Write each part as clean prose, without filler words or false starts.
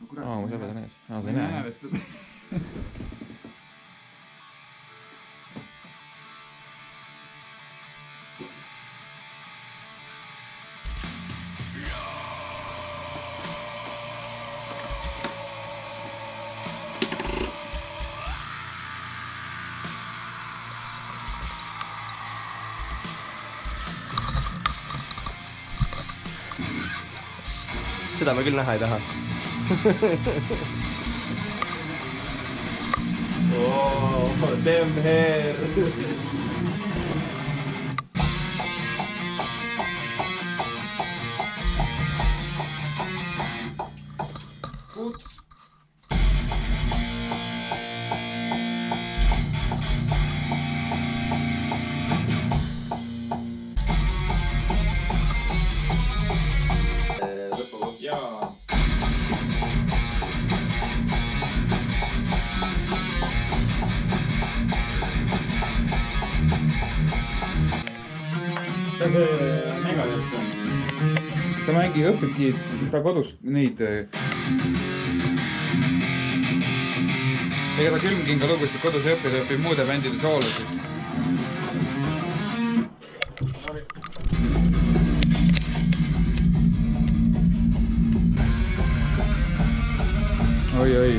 Mu sõbrad on ees. Sa ei näe. Seda ma küll näha ei taha. Temper! Kuts! Jaa. See Megadeth on. Ta mängi õpibki ta kodus neid... Ega ta külmkinga lugusid kodus ei õpi, ta õpib muude bändide soolosid. Oi.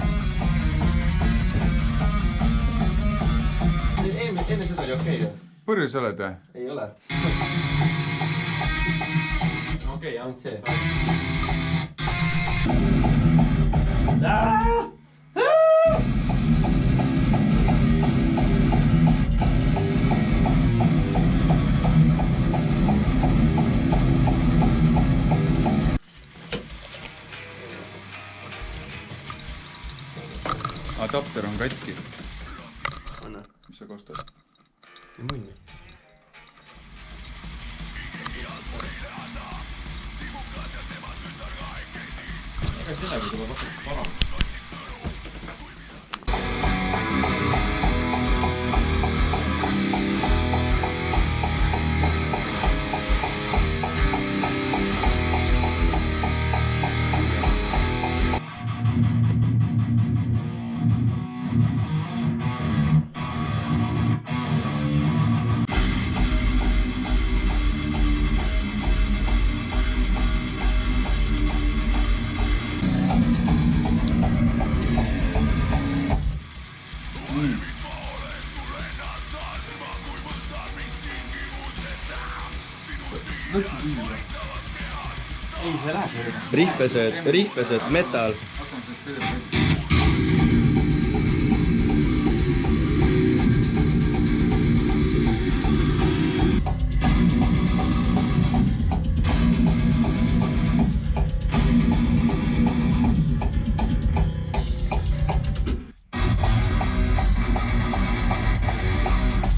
Enne seda oli okei. Purjus oled või? Ei ole. Okei, ainult see. Adapter on katki. Anna. Mis sa kostad? Mõnni. Ega sellega tuleb vastab parem. Ei, see lähe see. Rihvesööt, metal.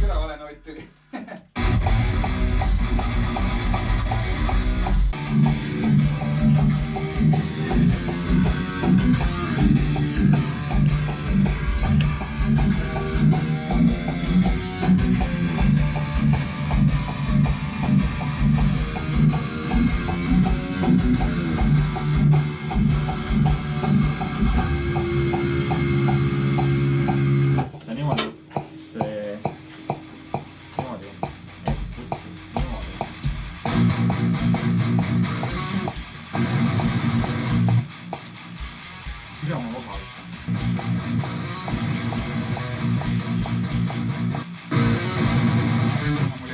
Keda olen hoid tuli?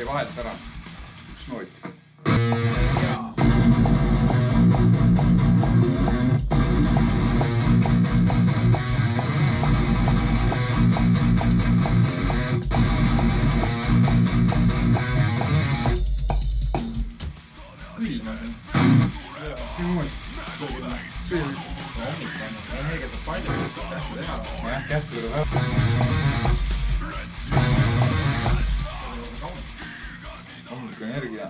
Vahelt ära. Üks noot. Külma siin. Energiat on palju, kähtu teha. Jah, kähtu tuleb ära. Hommik energia.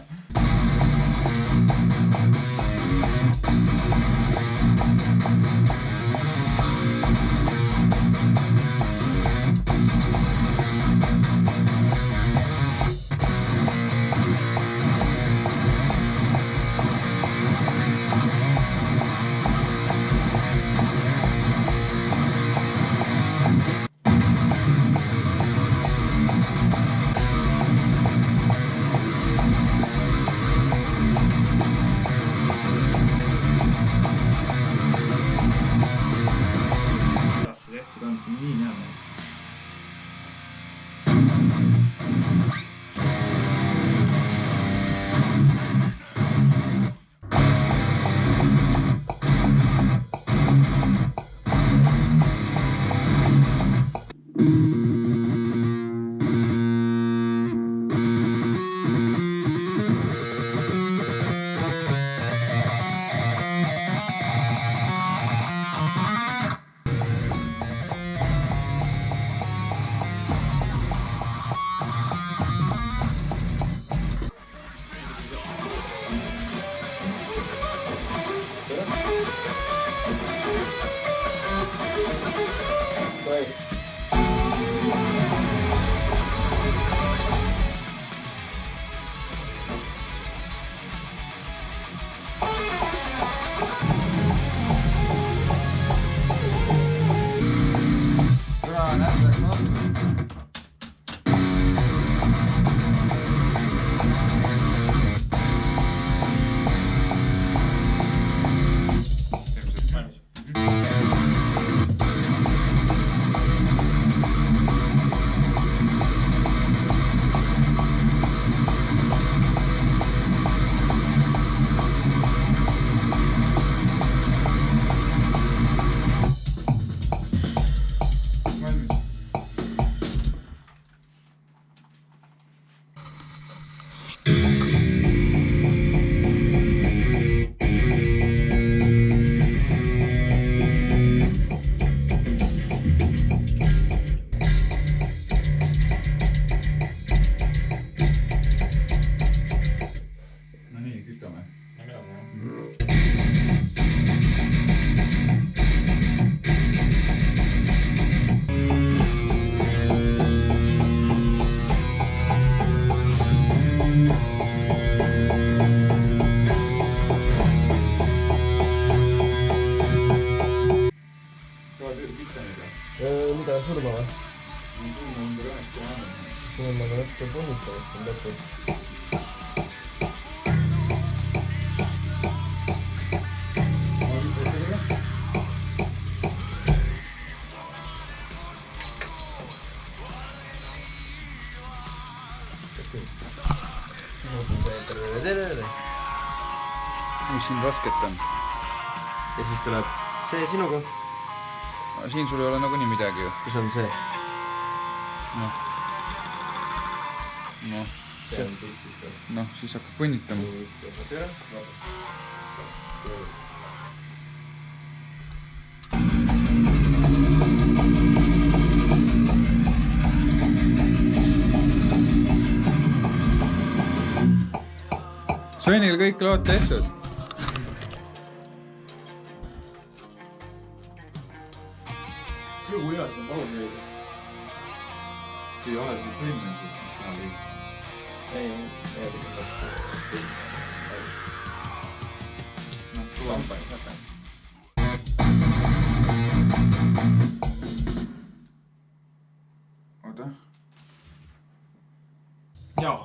Mida surma või? See on nagu natuke punnitavast on lõpus. Tere! Mis siin rasket on? Ja siis tuleb see sinu koht. Siin sul ei ole nagu nii midagi ju. Kus on see? See on kõik siis ka. Siis hakkab punnitama. Svenil kõik lood tehtud. Kui hea see on palun meeldis? Ei ole see võimenud. Ei. Sampaid, mõtlen. Oota. Jaa.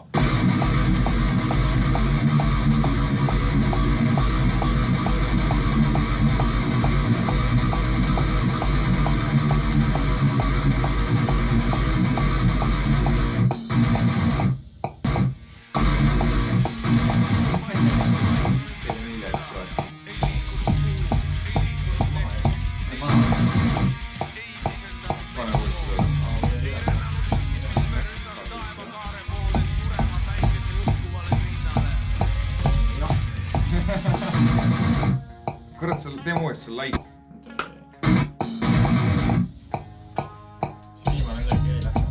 Kurat, tee uuesti see like. See viimane midagi ei läks.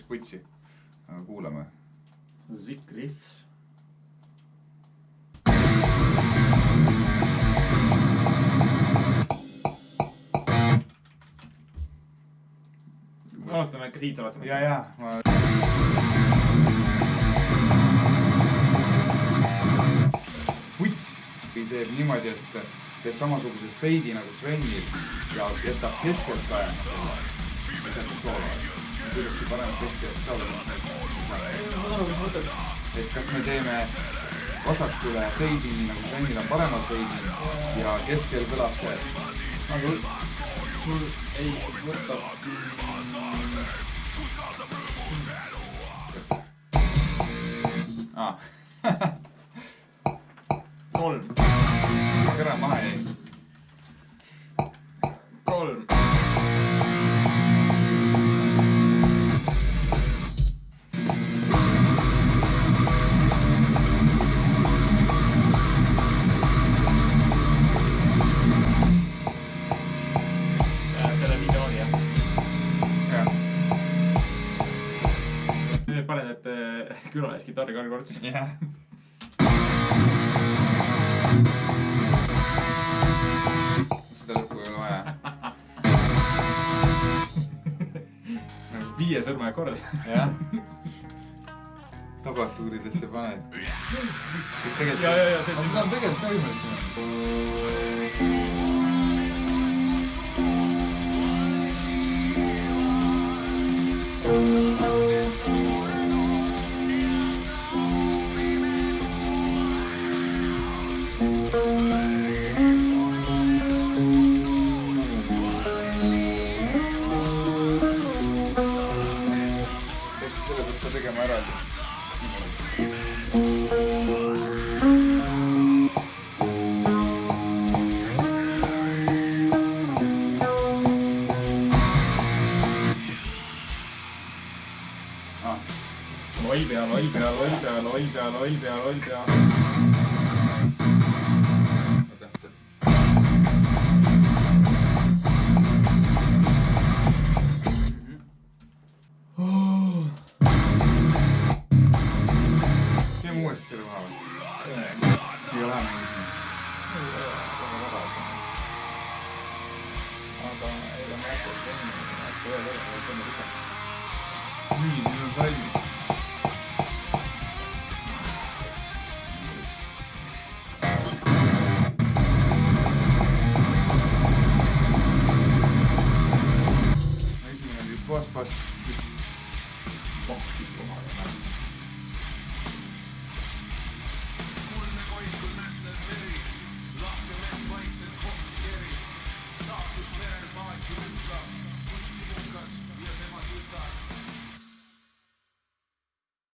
Putsi. Aga kuulame. Zick Riffs. Ootame ikka siit saavad. Jaa. Puts teeb niimoodi, et teeb samasuguse feidi nagu Svenil ja jätab keskelt kajana selle. Jätab soola. Kuidagi paremat keskelt saada. Et kas me teeme vasakule feidini nagu Svenil on paremad feidini ja keskel kõlab see. Aga sul ei võtta... Kolm. Kõra maha jäi. külaliskitarri ka kords. jah. Seda lõppu ei ole vaja. 5 sõrme kord. jah. Tabatuuridesse paned. Sest tegelikult... Ja. Ma saan tegelikult ka võimalik sinna. Selle pealt sa tegema eraldi. Loll pea. Teeme uuesti selle koha või? Siia vähe mängisime. Aga ei ole märkust enne. Nii, nüüd on salmi. Esimene oli pass. Pohtis kohale.